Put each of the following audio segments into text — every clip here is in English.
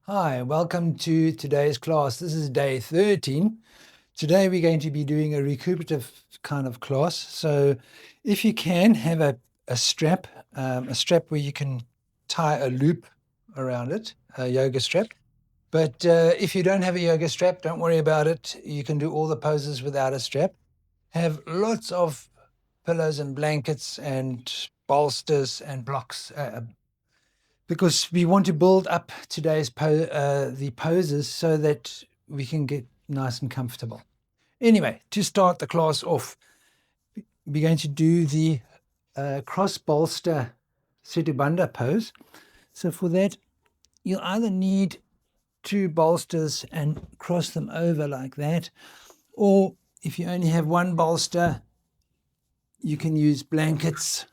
Hi, welcome to today's class. This is day 13. Today we're going to be doing a recuperative kind of class. So if you can, have a strap where you can tie a loop around it, a yoga strap. But if you don't have a yoga strap, don't worry about it. You can do all the poses without a strap. Have lots of pillows and blankets and bolsters and blocks, because we want to build up today's the poses so that we can get nice and comfortable. Anyway, to start the class off, we're going to do the cross bolster Setubanda pose. So for that, you'll either need two bolsters and cross them over like that, or if you only have one bolster, you can use blankets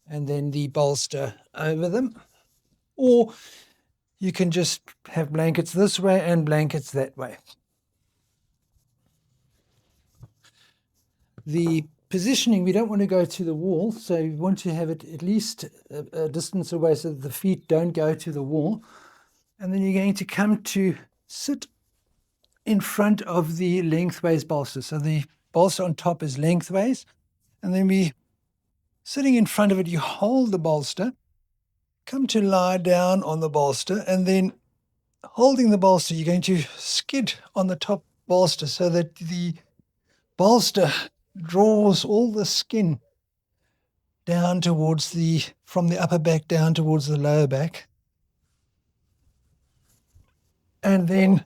and then the bolster over them, or you can just have blankets this way and blankets that way. The positioning, we don't want to go to the wall, so we want to have it at least a distance away so that the feet don't go to the wall. And then you're going to come to sit in front of the lengthways bolster. So the bolster on top is lengthways, and then we sitting in front of it, you hold the bolster, come to lie down on the bolster, and then holding the bolster, you're going to skid on the top bolster so that the bolster draws all the skin down towards from the upper back down towards the lower back. And then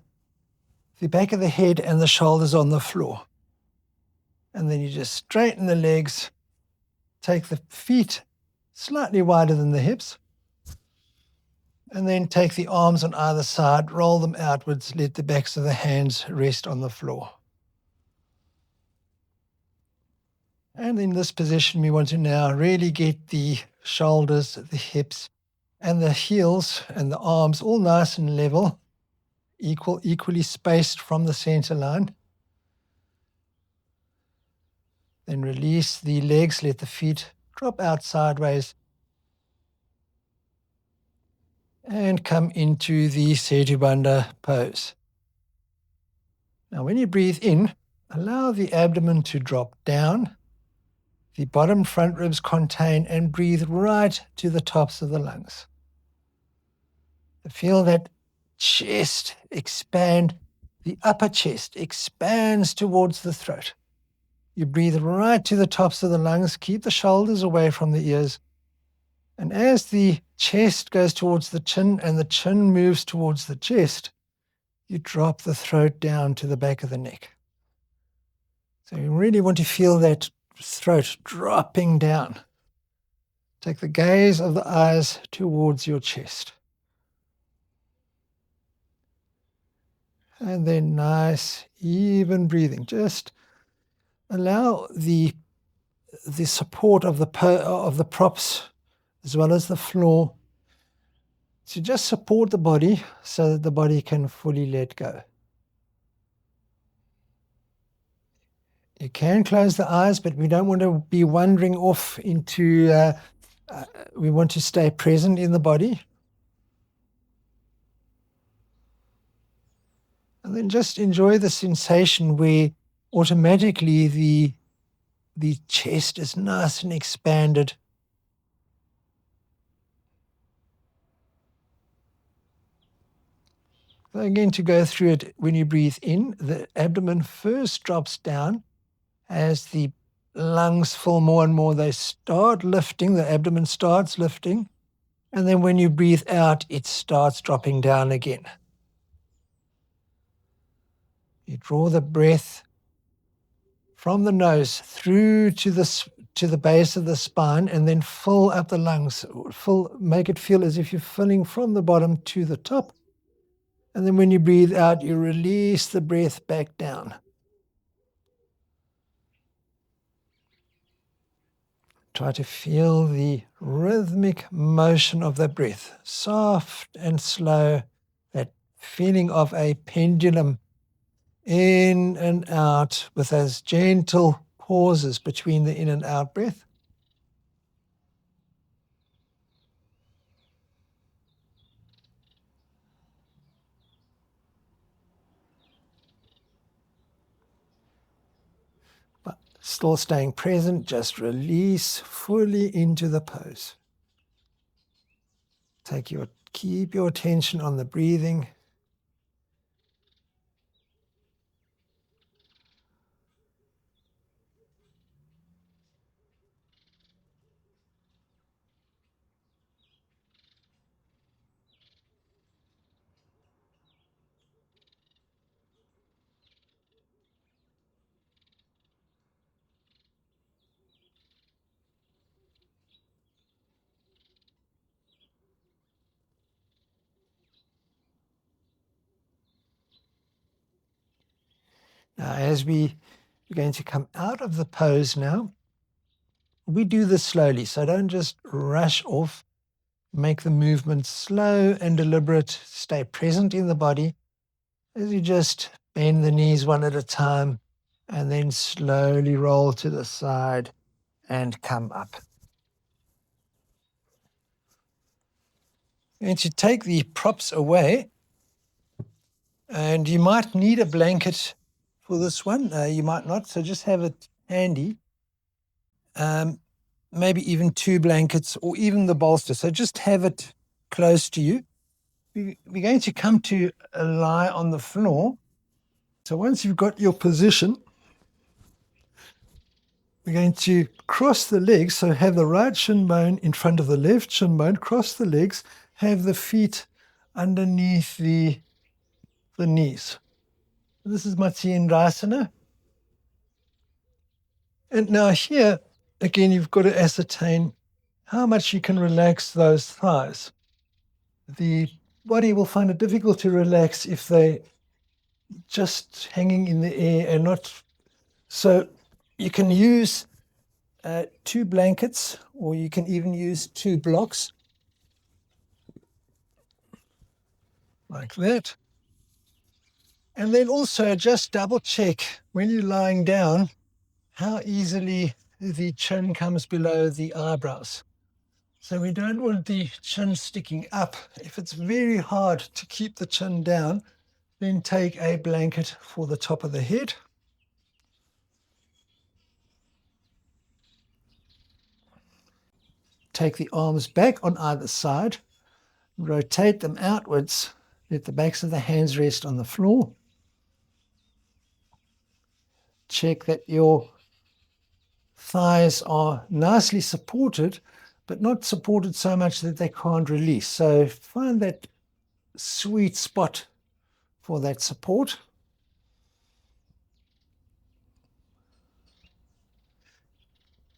the back of the head and the shoulders on the floor. And then you just straighten the legs, take the feet slightly wider than the hips, and then take the arms on either side, roll them outwards, let the backs of the hands rest on the floor. And in this position, we want to now really get the shoulders, the hips, and the heels and the arms all nice and level, equally spaced from the center line. Then release the legs, let the feet drop out sideways, and come into the Setubanda pose. Now, when you breathe in, allow the abdomen to drop down. The bottom front ribs contain, and breathe right to the tops of the lungs. Feel that chest expand. The upper chest expands towards the throat. You breathe right to the tops of the lungs. Keep the shoulders away from the ears. And as the chest goes towards the chin and the chin moves towards the chest, you drop the throat down to the back of the neck. So you really want to feel that throat dropping down. Take the gaze of the eyes towards your chest. And then nice, even breathing. Just allow the support of the props as well as the floor to just support the body so that the body can fully let go. You can close the eyes, but we don't want to be wandering off into, we want to stay present in the body. And then just enjoy the sensation where automatically the chest is nice and expanded. Again, to go through it, when you breathe in, the abdomen first drops down. As the lungs fill more and more, they start lifting, the abdomen starts lifting. And then when you breathe out, it starts dropping down again. You draw the breath from the nose through to the base of the spine, and then fill up the lungs. Make it feel as if you're filling from the bottom to the top. And then when you breathe out, you release the breath back down. Try to feel the rhythmic motion of the breath, soft and slow, that feeling of a pendulum in and out with those gentle pauses between the in and out breath. Still staying present, just release fully into the pose. Keep your attention on the breathing. Now, as we're going to come out of the pose now, we do this slowly, so don't just rush off. Make the movement slow and deliberate. Stay present in the body as you just bend the knees one at a time and then slowly roll to the side and come up. And to take the props away, and you might need a blanket for this one. You might not, so just have it handy. Maybe even 2 blankets or even the bolster. So just have it close to you. We're going to come to a lie on the floor. So once you've got your position, we're going to cross the legs. So have the right shin bone in front of the left shin bone, cross the legs, have the feet underneath the knees. This is Matsyendrasana. And now here, again, you've got to ascertain how much you can relax those thighs. The body will find it difficult to relax if they just hanging in the air and not. So you can use 2 blankets, or you can even use 2 blocks like that. And then also just double check when you're lying down how easily the chin comes below the eyebrows. So we don't want the chin sticking up. If it's very hard to keep the chin down, then take a blanket for the top of the head. Take the arms back on either side, rotate them outwards, let the backs of the hands rest on the floor. Check that your thighs are nicely supported, but not supported so much that they can't release. So find that sweet spot for that support.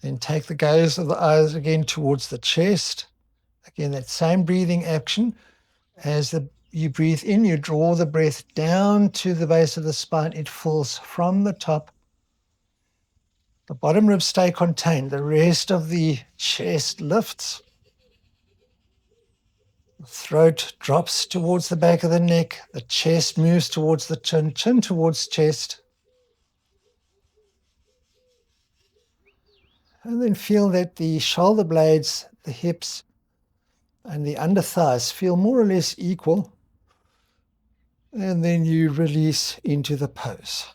Then take the gaze of the eyes again towards the chest. Again, that same breathing action. As you breathe in, you draw the breath down to the base of the spine. It falls from the top. The bottom ribs stay contained. The rest of the chest lifts. The throat drops towards the back of the neck. The chest moves towards the chin, chin towards chest. And then feel that the shoulder blades, the hips, and the under thighs feel more or less equal. And then you release into the pose.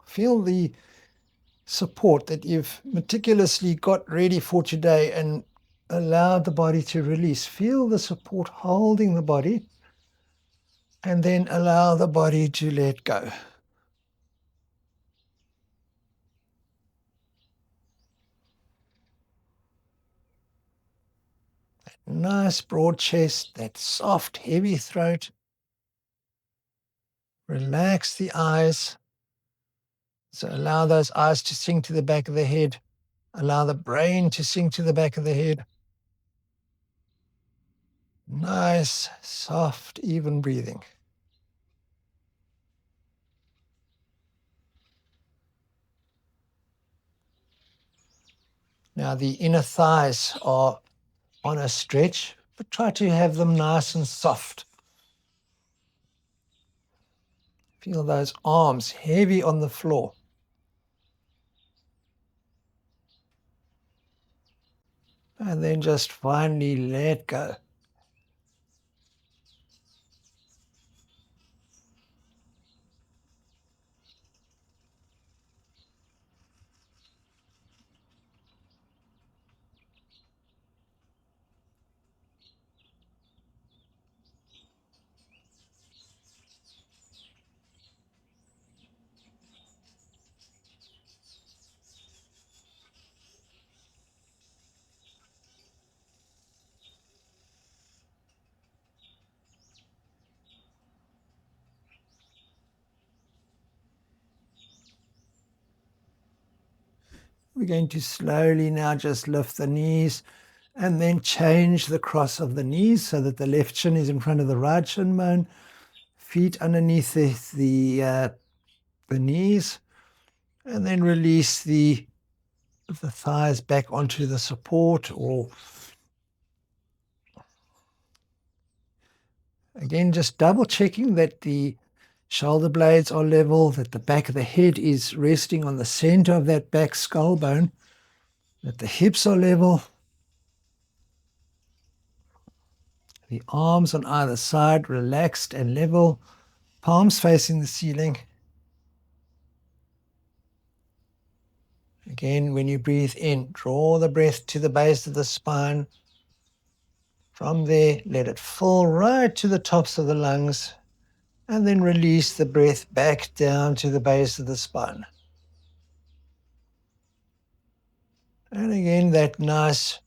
Feel the support that you've meticulously got ready for today and allowed the body to release. Feel the support holding the body, and then allow the body to let go. That nice broad chest, that soft, heavy throat. Relax the eyes. So allow those eyes to sink to the back of the head. Allow the brain to sink to the back of the head. Nice, soft, even breathing. Now the inner thighs are on a stretch, but try to have them nice and soft. Feel those arms heavy on the floor. And then just finally let go. We're going to slowly now just lift the knees and then change the cross of the knees so that the left shin is in front of the right shin bone, feet underneath the knees, and then release the thighs back onto the support, or again just double checking that the shoulder blades are level, that the back of the head is resting on the center of that back skull bone, that the hips are level, the arms on either side relaxed and level, palms facing the ceiling. Again, when you breathe in, draw the breath to the base of the spine. From there, let it fall right to the tops of the lungs, and then release the breath back down to the base of the spine. And again, that nice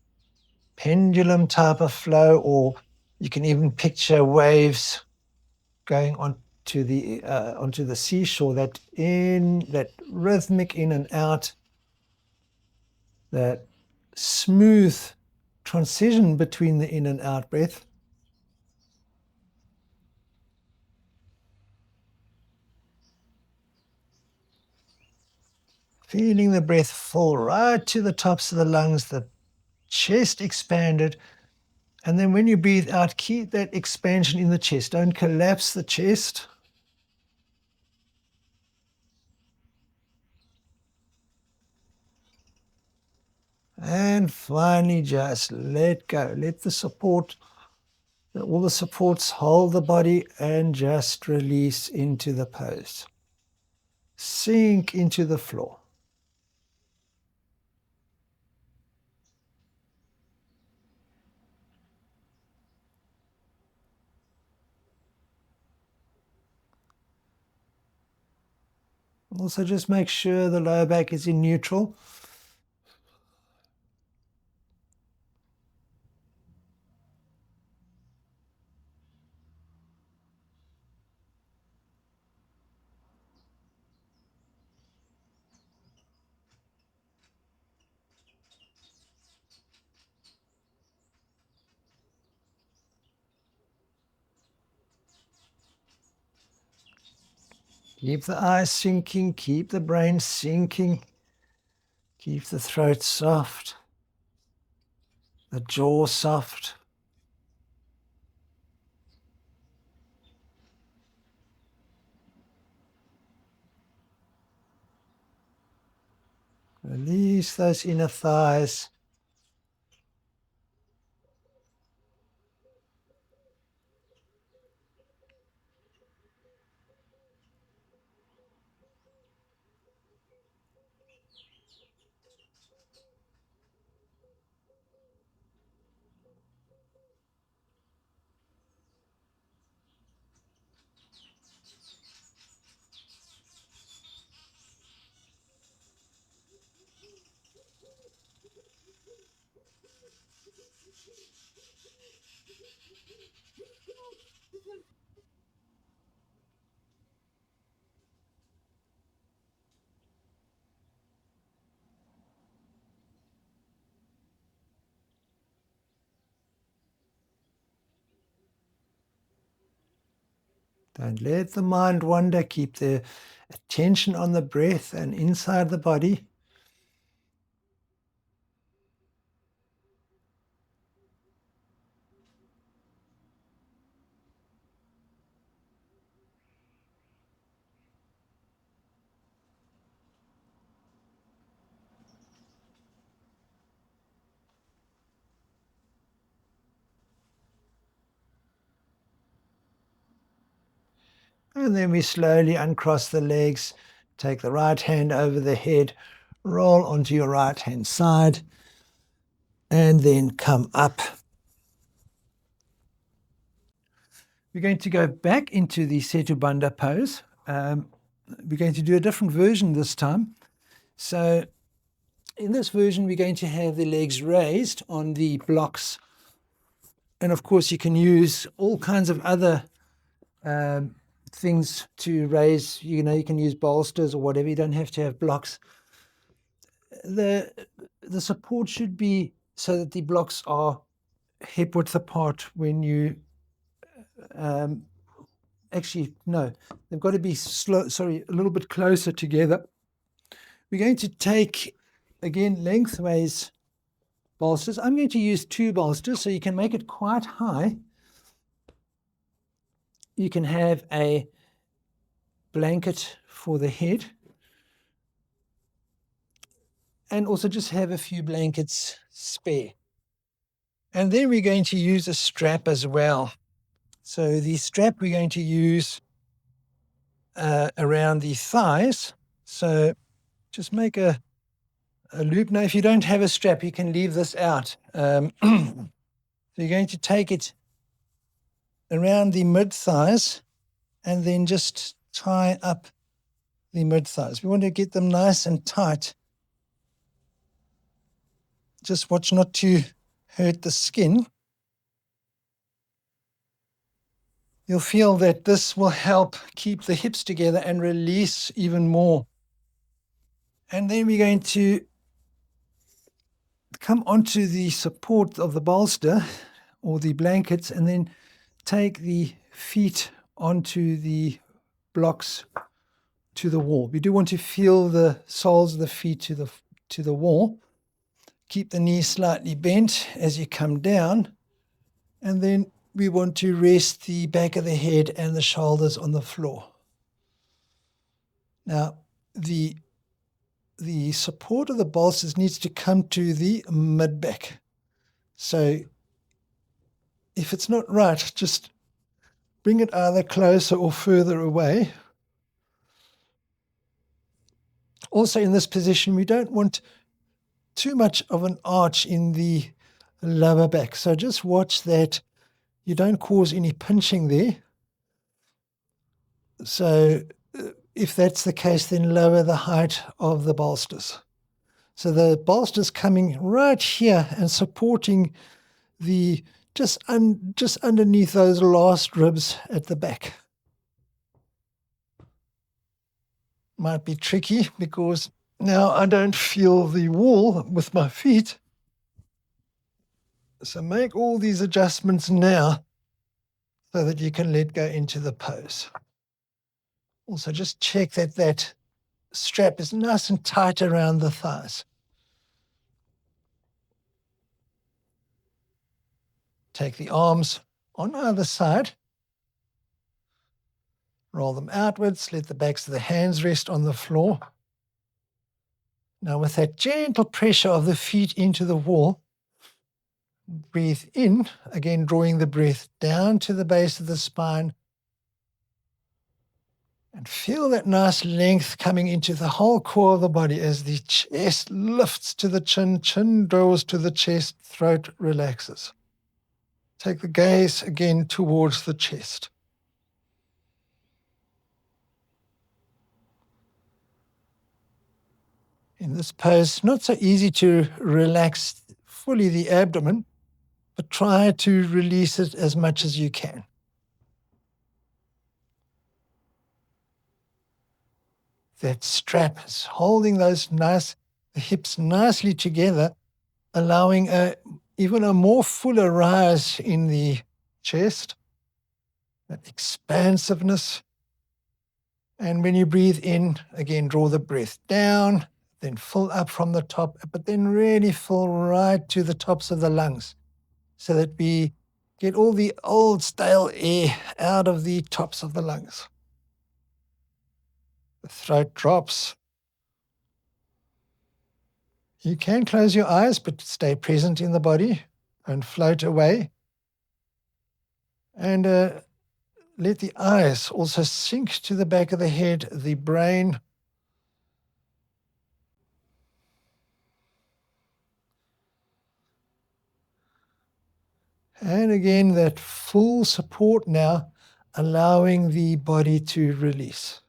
pendulum type of flow, or you can even picture waves going onto the seashore, that rhythmic in and out, that smooth transition between the in and out breath. Feeling the breath fall right to the tops of the lungs, the chest expanded. And then when you breathe out, keep that expansion in the chest. Don't collapse the chest. And finally, just let go. Let the support, all the supports hold the body, and just release into the pose. Sink into the floor. Also, just make sure the lower back is in neutral. Keep the eyes sinking, keep the brain sinking, keep the throat soft, the jaw soft. Release those inner thighs. Don't let the mind wander. Keep the attention on the breath and inside the body. And then we slowly uncross the legs, take the right hand over the head, roll onto your right hand side, and then come up. We're going to go back into the Setubanda pose. We're going to do a different version this time. So in this version, we're going to have the legs raised on the blocks. And of course, you can use all kinds of other things to raise. You can use bolsters or whatever. You don't have to have blocks. the support should be so that the blocks are hip width apart when you actually no, they've got to be a little bit closer together. We're going to take again lengthways bolsters. I'm going to use 2 bolsters so you can make it quite high. You can have a blanket for the head and also just have a few blankets spare. And then we're going to use a strap as well. So the strap we're going to use around the thighs. So just make a loop. Now, if you don't have a strap, you can leave this out. So you're going to take it around the mid-thighs and then just tie up the mid-thighs. We want to get them nice and tight. Just watch not to hurt the skin. You'll feel that this will help keep the hips together and release even more. And then we're going to come onto the support of the bolster or the blankets and then take the feet onto the blocks to the wall. We do want to feel the soles of the feet to the wall. Keep the knees slightly bent as you come down, and then we want to rest the back of the head and the shoulders on the floor. Now, the support of the bolsters needs to come to the mid-back. So if it's not right, just bring it either closer or further away. Also in this position, we don't want too much of an arch in the lower back. So just watch that you don't cause any pinching there. So if that's the case, then lower the height of the bolsters. So the bolsters coming right here and supporting the just underneath those last ribs at the back. Might be tricky because now I don't feel the wall with my feet. So make all these adjustments now so that you can let go into the pose. Also just check that that strap is nice and tight around the thighs. Take the arms on either side. Roll them outwards. Let the backs of the hands rest on the floor. Now with that gentle pressure of the feet into the wall, breathe in, again drawing the breath down to the base of the spine. And feel that nice length coming into the whole core of the body as the chest lifts to the chin, chin draws to the chest, throat relaxes. Take the gaze again towards the chest. In this pose, not so easy to relax fully the abdomen, but try to release it as much as you can. That strap is holding those hips nicely together, allowing even a more fuller rise in the chest, that expansiveness. And when you breathe in, again, draw the breath down, then fill up from the top, but then really fill right to the tops of the lungs so that we get all the old stale air out of the tops of the lungs. The throat drops. You can close your eyes, but stay present in the body and float away. And let the eyes also sink to the back of the head, the brain. And again, that full support now, allowing the body to release.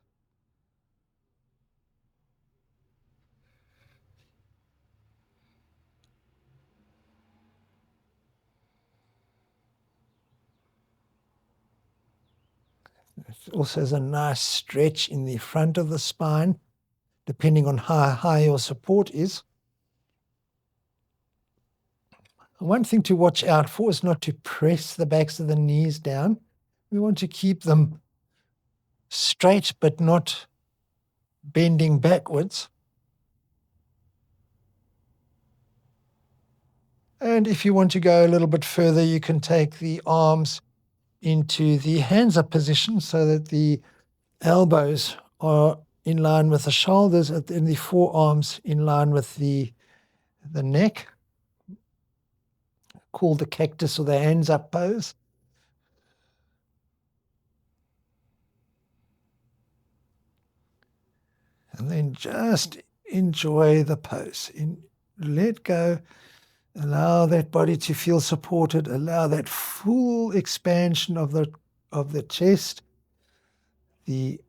It also has a nice stretch in the front of the spine. depending on how high your support is. One thing to watch out for is not to press the backs of the knees down. We want to keep them straight but not bending backwards. And if you want to go a little bit further, you can take the arms into the hands up position so that the elbows are in line with the shoulders and the forearms in line with the neck, called the cactus or the hands up pose. And then just enjoy the pose. Let go. Allow that body to feel supported. Allow that full expansion of the chest. The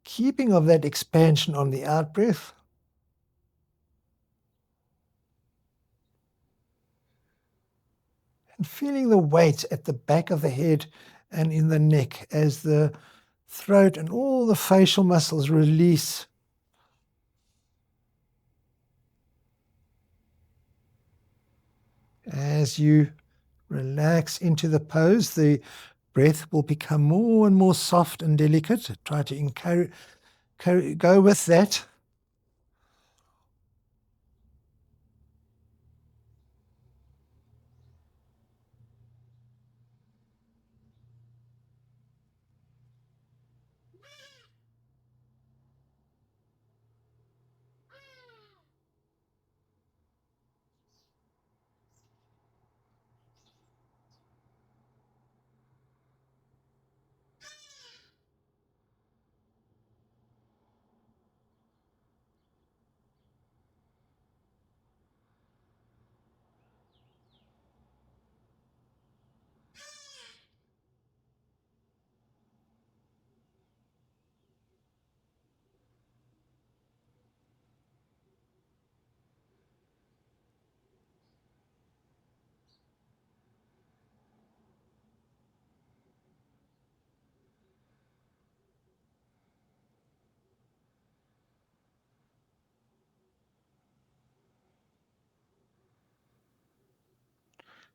keeping of that expansion on the out breath. And feeling the weight at the back of the head and in the neck as the throat and all the facial muscles release. As you relax into the pose, the breath will become more and more soft and delicate. Try to go with that.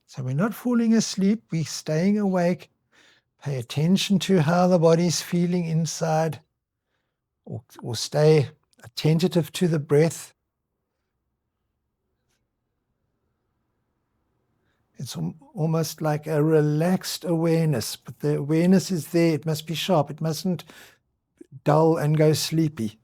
So we're not falling asleep, we're staying awake. Pay attention to how the body's feeling inside, or stay attentive to the breath. It's almost like a relaxed awareness, but the awareness is there. It must be sharp. It mustn't dull and go sleepy.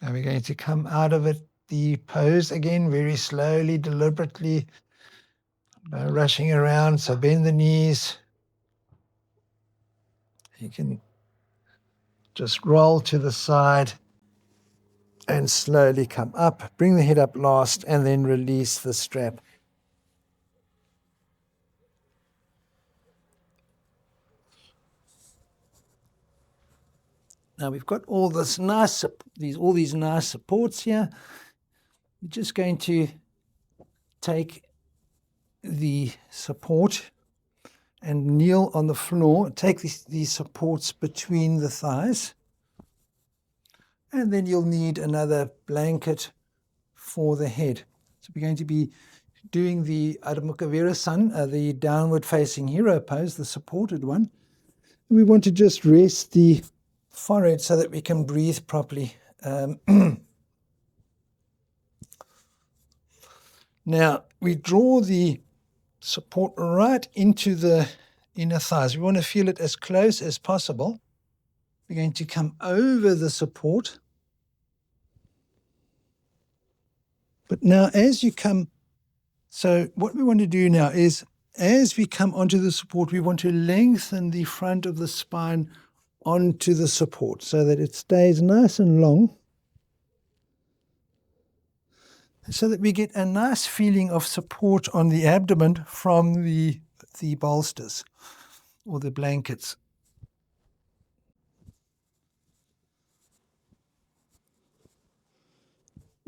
Now we're going to come out of the pose again, very slowly, deliberately, no rushing around. So bend the knees. You can just roll to the side and slowly come up. Bring the head up last and then release the strap. Now we've got all these nice supports here. We're just going to take the support and kneel on the floor. Take these supports between the thighs. And then you'll need another blanket for the head. So we're going to be doing the Adhomukha Virasana, the downward facing hero pose, the supported one. We want to just rest the forehead so that we can breathe properly. Now, we draw the support right into the inner thighs. We want to feel it as close as possible. We're going to come over the support. But now as you come, so what we want to do now is, as we come onto the support, we want to lengthen the front of the spine onto the support so that it stays nice and long, so that we get a nice feeling of support on the abdomen from the bolsters or the blankets.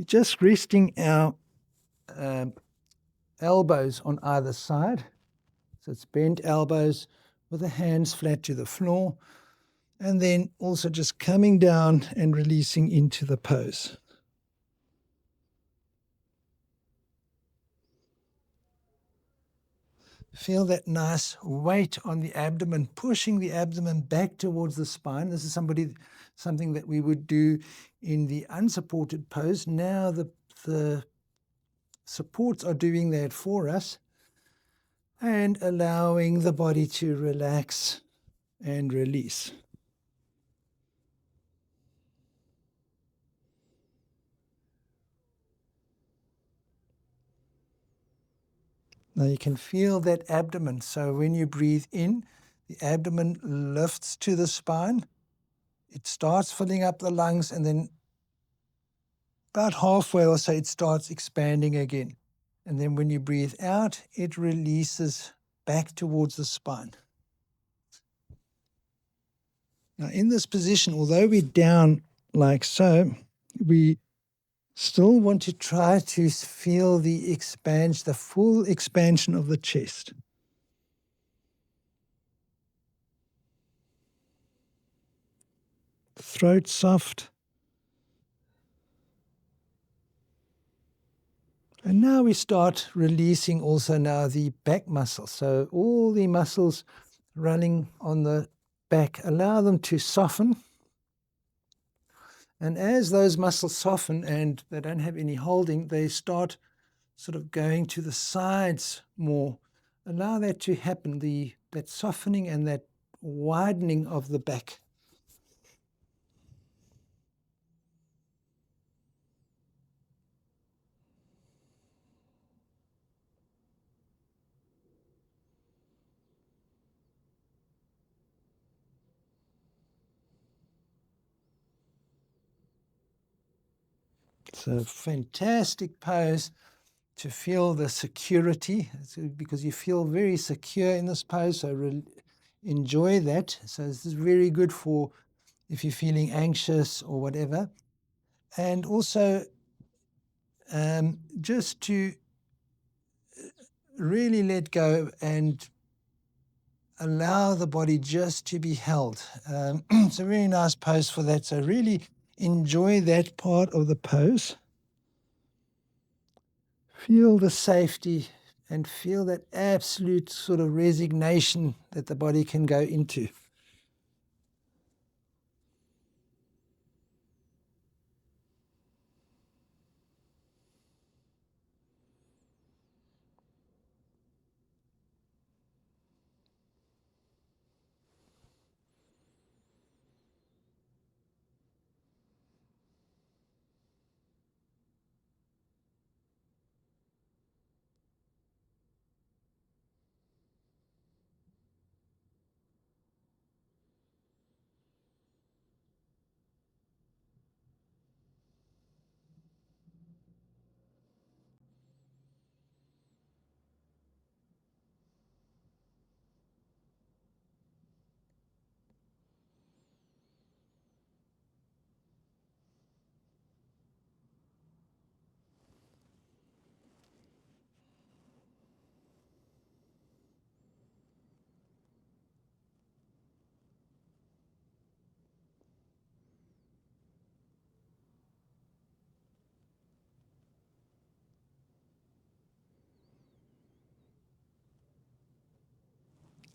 Just resting our elbows on either side. So it's bent elbows with the hands flat to the floor. And then also just coming down and releasing into the pose. Feel that nice weight on the abdomen, pushing the abdomen back towards the spine. This is something that we would do in the unsupported pose. Now the supports are doing that for us and allowing the body to relax and release. Now you can feel that abdomen. So when you breathe in, the abdomen lifts to the spine. It starts filling up the lungs, and then about halfway or so it starts expanding again. And then when you breathe out, it releases back towards the spine. Now in this position, although we're down like so, we still want to try to feel the expansion, the full expansion of the chest. Throat soft. And now we start releasing also now the back muscles. So all the muscles running on the back, allow them to soften. And as those muscles soften and they don't have any holding, they start sort of going to the sides more. Allow that to happen, that softening and that widening of the back. It's a fantastic pose to feel the security, because you feel very secure in this pose, so enjoy that. So this is very good for if you're feeling anxious or whatever. And also just to really let go and allow the body just to be held. It's a very nice pose for that, so really enjoy that part of the pose. Feel the safety and feel that absolute sort of resignation that the body can go into.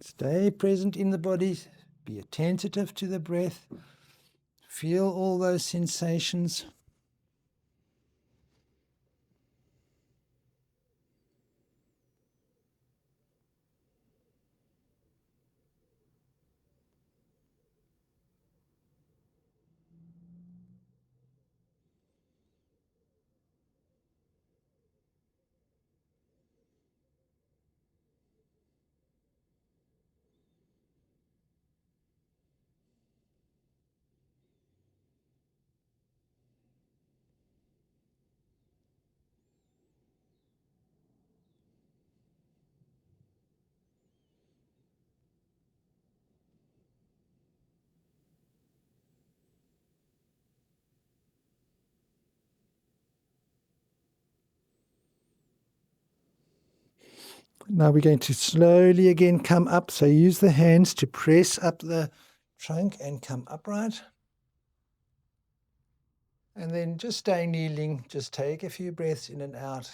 Stay present in the body. Be attentive to the breath. Feel all those sensations. Now we're going to slowly again come up. So use the hands to press up the trunk and come upright. And then just stay kneeling. Just take a few breaths in and out.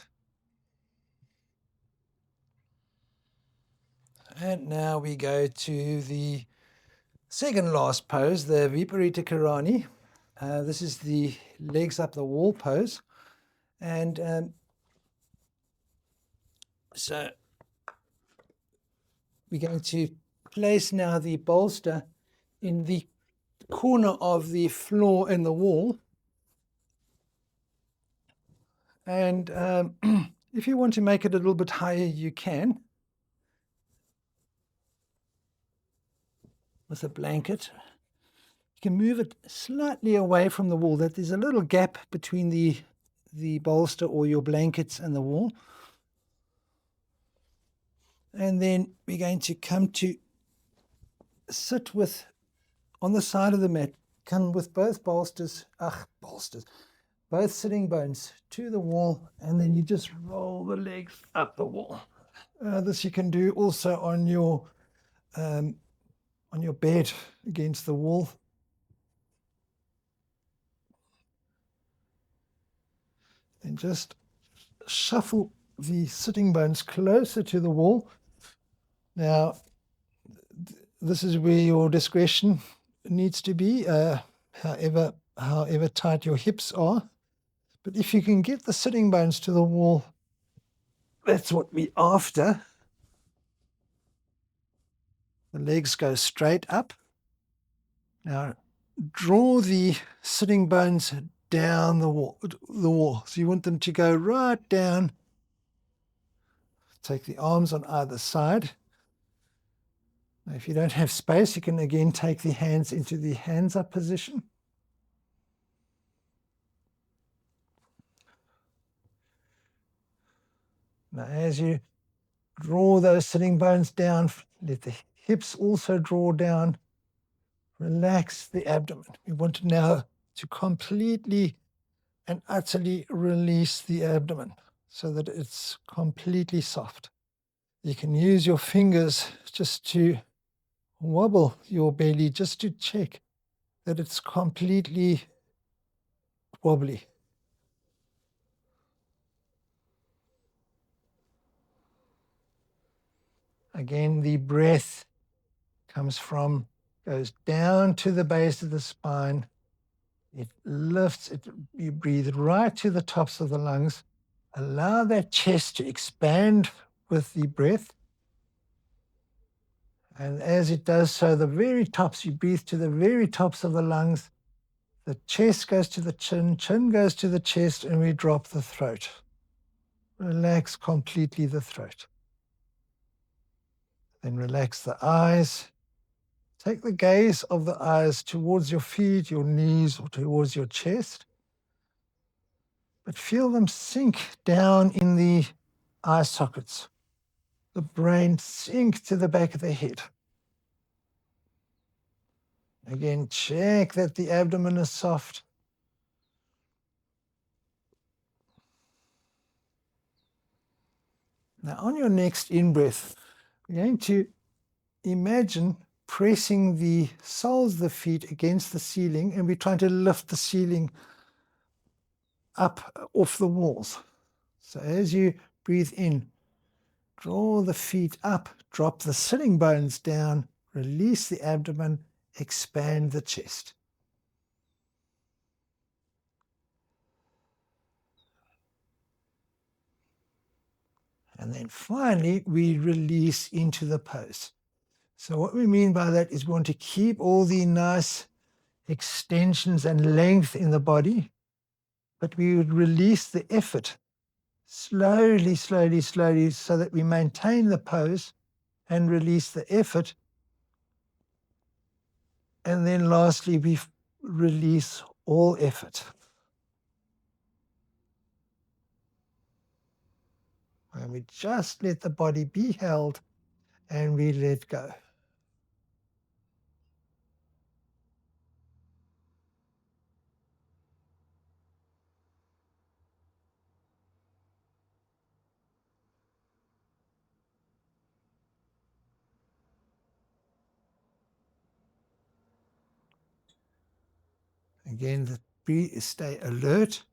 And now we go to the second last pose, the Viparita Karani. This is the legs up the wall pose. And so we're going to place now the bolster in the corner of the floor and the wall. And if you want to make it a little bit higher, you can. With a blanket. You can move it slightly away from the wall, that there's a little gap between the bolster or your blankets and the wall. And then we're going to come to sit with, on the side of the mat, come with both bolsters, both sitting bones to the wall, and then you just roll the legs up the wall. This you can do also on your bed against the wall. And just shuffle the sitting bones closer to the wall. Now, this is where your discretion needs to be, however tight your hips are. But if you can get the sitting bones to the wall, that's what we're after. The legs go straight up. Now, draw the sitting bones down the wall. So you want them to go right down. Take the arms on either side. Now, if you don't have space, you can again take the hands into the hands up position. Now, as you draw those sitting bones down, let the hips also draw down. Relax the abdomen. We want now to completely and utterly release the abdomen so that it's completely soft. You can use your fingers just to wobble your belly, just to check that it's completely wobbly. Again, the breath goes down to the base of the spine. It lifts, you breathe right to the tops of the lungs. Allow that chest to expand with the breath. And as it does so, the very tops, you breathe to the very tops of the lungs. The chest goes to the chin, chin goes to the chest, and we drop the throat. Relax completely the throat. Then relax the eyes. Take the gaze of the eyes towards your feet, your knees, or towards your chest. But feel them sink down in the eye sockets. The brain sink to the back of the head. Again, check that the abdomen is soft. Now, on your next in-breath, we're going to imagine pressing the soles of the feet against the ceiling, and we're trying to lift the ceiling up off the walls. So as you breathe in, Draw the feet up, drop the sitting bones down, release the abdomen, expand the chest. And then finally, we release into the pose. So what we mean by that is we want to keep all the nice extensions and length in the body, but we would release the effort slowly, slowly, slowly, so that we maintain the pose and release the effort. And then lastly, we release all effort. And we just let the body be held and we let go. Again, stay alert.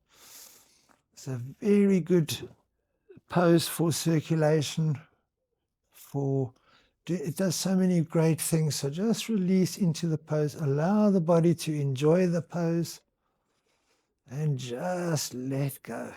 It's a very good pose for circulation, it does so many great things. So just release into the pose, allow the body to enjoy the pose, and just let go.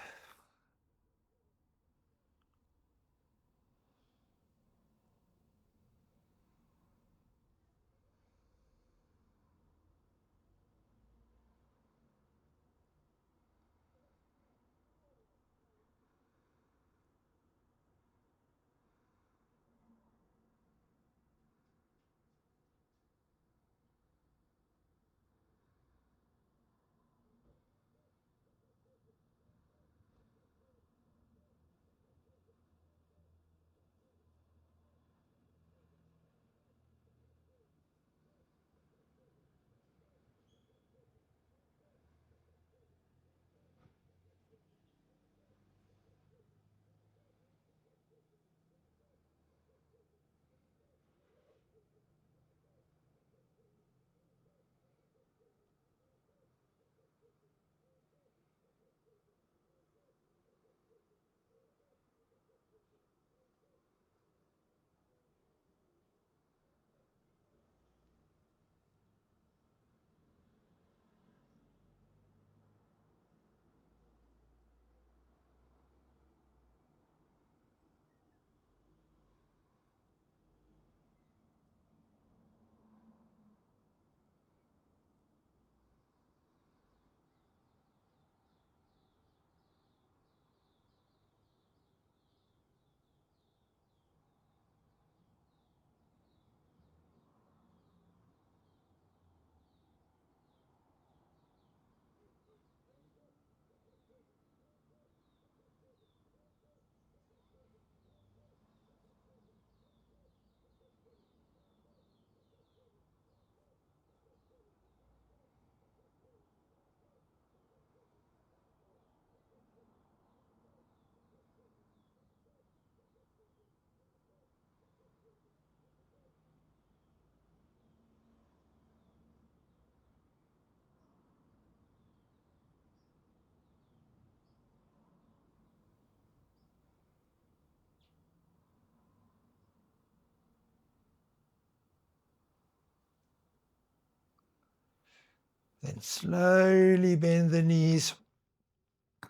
Then slowly bend the knees.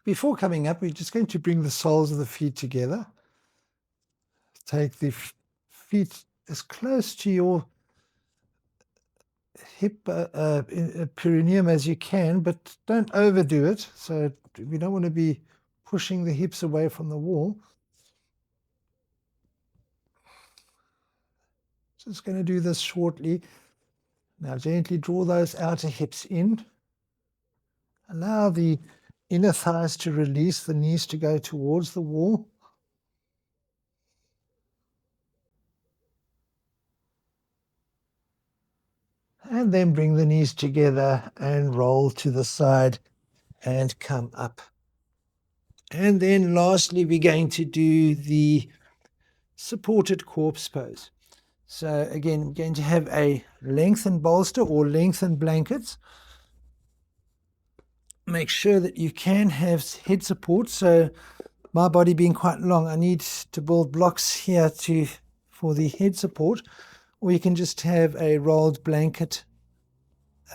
Before coming up, we're just going to bring the soles of the feet together. Take the feet as close to your hip perineum as you can, but don't overdo it. So we don't want to be pushing the hips away from the wall. Just going to do this shortly. Now gently draw those outer hips in. Allow the inner thighs to release, the knees to go towards the wall. And then bring the knees together and roll to the side and come up. And then lastly, we're going to do the supported corpse pose. So again, we're going to have a lengthened bolster or lengthened blankets. Make sure that you can have head support. So my body being quite long, I need to build blocks here for the head support, or you can just have a rolled blanket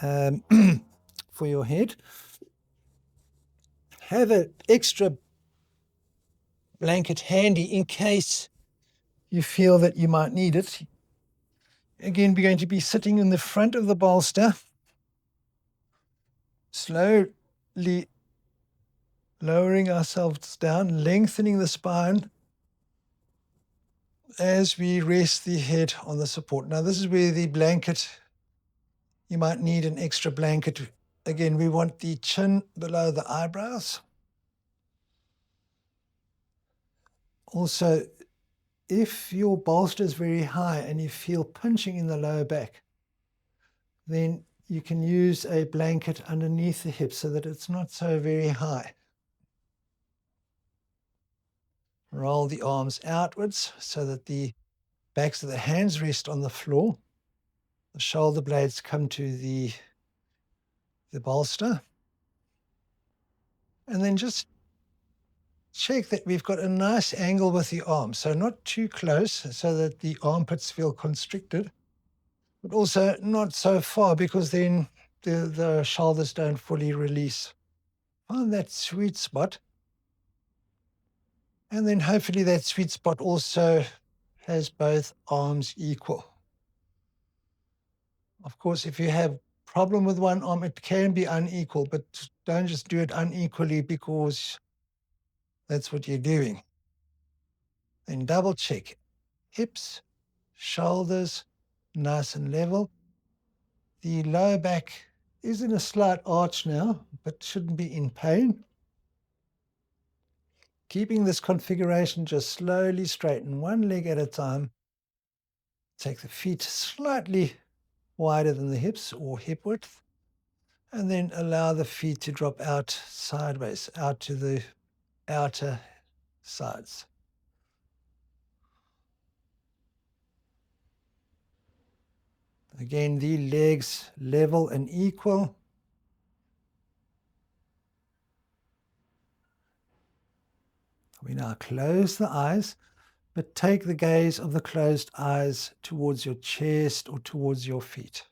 for your head. Have an extra blanket handy in case you feel that you might need it. Again, we're going to be sitting in the front of the bolster, slowly lowering ourselves down, lengthening the spine as we rest the head on the support. Now, this is where the blanket, you might need an extra blanket. Again, we want the chin below the eyebrows. Also, if your bolster is very high and you feel pinching in the lower back, then you can use a blanket underneath the hips so that it's not so very high. Roll the arms outwards so that the backs of the hands rest on the floor. The shoulder blades come to the bolster. And then just check that we've got a nice angle with the arms. So not too close so that the armpits feel constricted, but also not so far because then the shoulders don't fully release. Find that sweet spot. And then hopefully that sweet spot also has both arms equal. Of course, if you have problem with one arm, it can be unequal, but don't just do it unequally because that's what you're doing. Then double check. Hips, shoulders, nice and level. The lower back is in a slight arch now, but shouldn't be in pain. Keeping this configuration, just slowly straighten one leg at a time. Take the feet slightly wider than the hips or hip width, and then allow the feet to drop out sideways, out to the outer sides. Again, the legs level and equal. We now close the eyes, but take the gaze of the closed eyes towards your chest or towards your feet.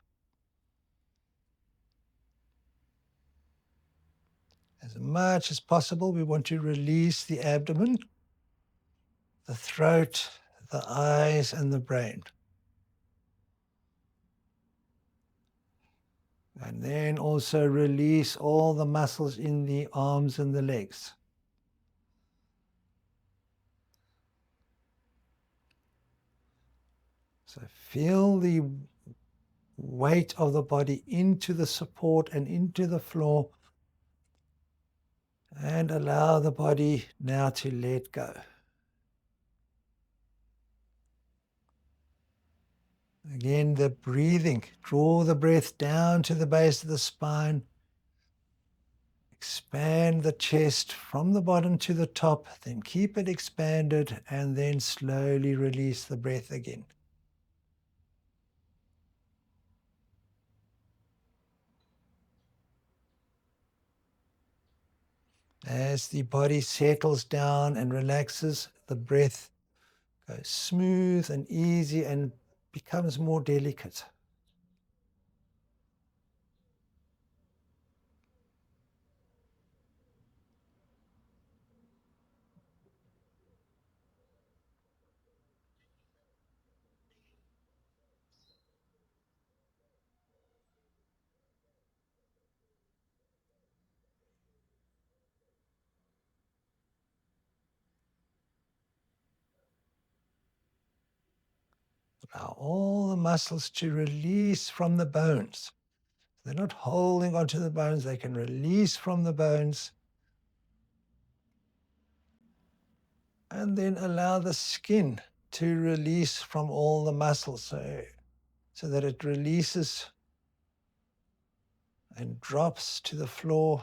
As much as possible, we want to release the abdomen, the throat, the eyes, and the brain. And then also release all the muscles in the arms and the legs. So feel the weight of the body into the support and into the floor, and allow the body now to let go. Again, the breathing. Draw the breath down to the base of the spine. Expand the chest from the bottom to the top, then keep it expanded, and then slowly release the breath again. As the body settles down and relaxes, the breath goes smooth and easy and becomes more delicate. Allow all the muscles to release from the bones. They're not holding onto the bones, they can release from the bones. And then allow the skin to release from all the muscles so that it releases and drops to the floor.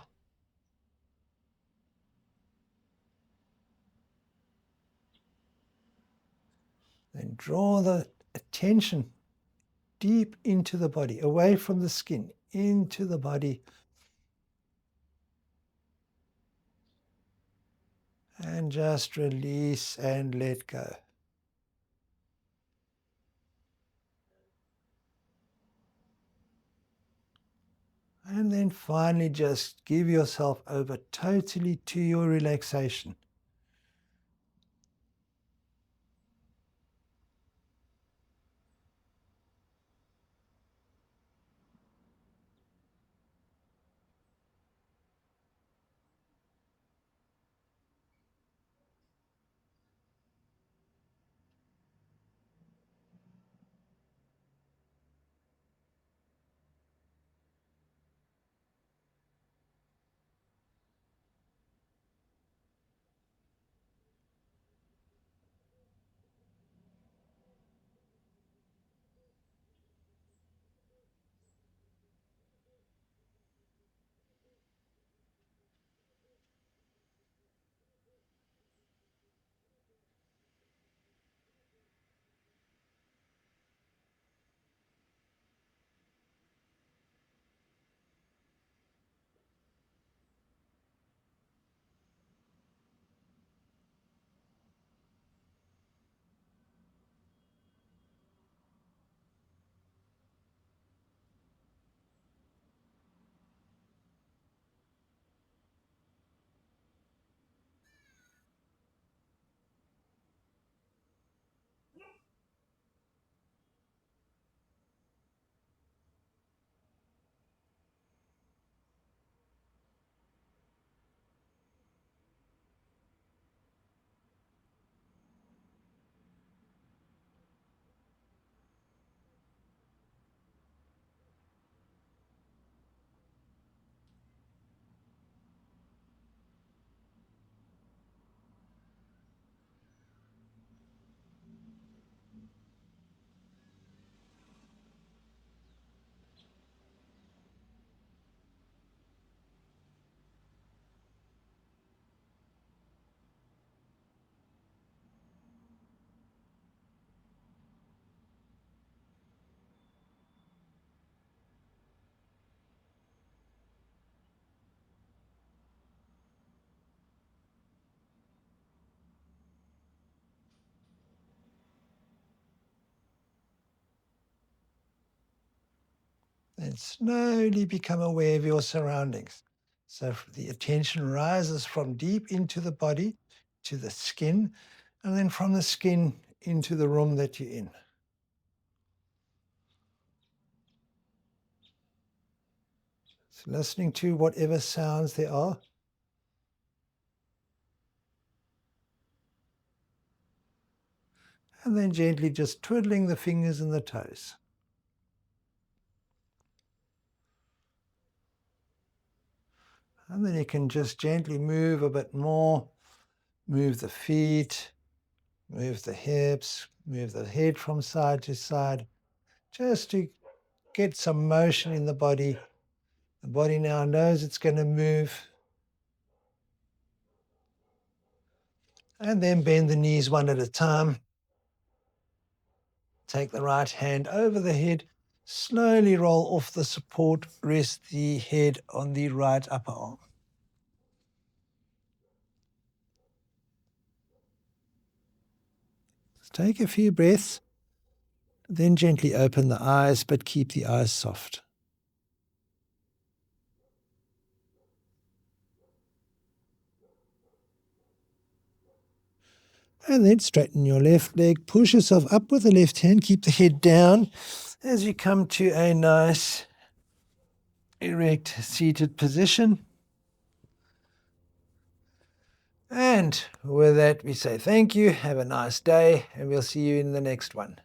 Then draw the attention deep into the body, away from the skin, into the body. And just release and let go. And then finally just give yourself over totally to your relaxation. Then slowly become aware of your surroundings. So the attention rises from deep into the body to the skin, and then from the skin into the room that you're in. So listening to whatever sounds there are. And then gently just twiddling the fingers and the toes. And then you can just gently move a bit more. Move the feet, move the hips, move the head from side to side, just to get some motion in the body. The body now knows it's going to move. And then bend the knees one at a time. Take the right hand over the head. Slowly roll off the support. Rest the head on the right upper arm. Take a few breaths. Then gently open the eyes, but keep the eyes soft. And then straighten your left leg. Push yourself up with the left hand. Keep the head down as you come to a nice erect seated position. And with that, we say thank you, have a nice day, and we'll see you in the next one.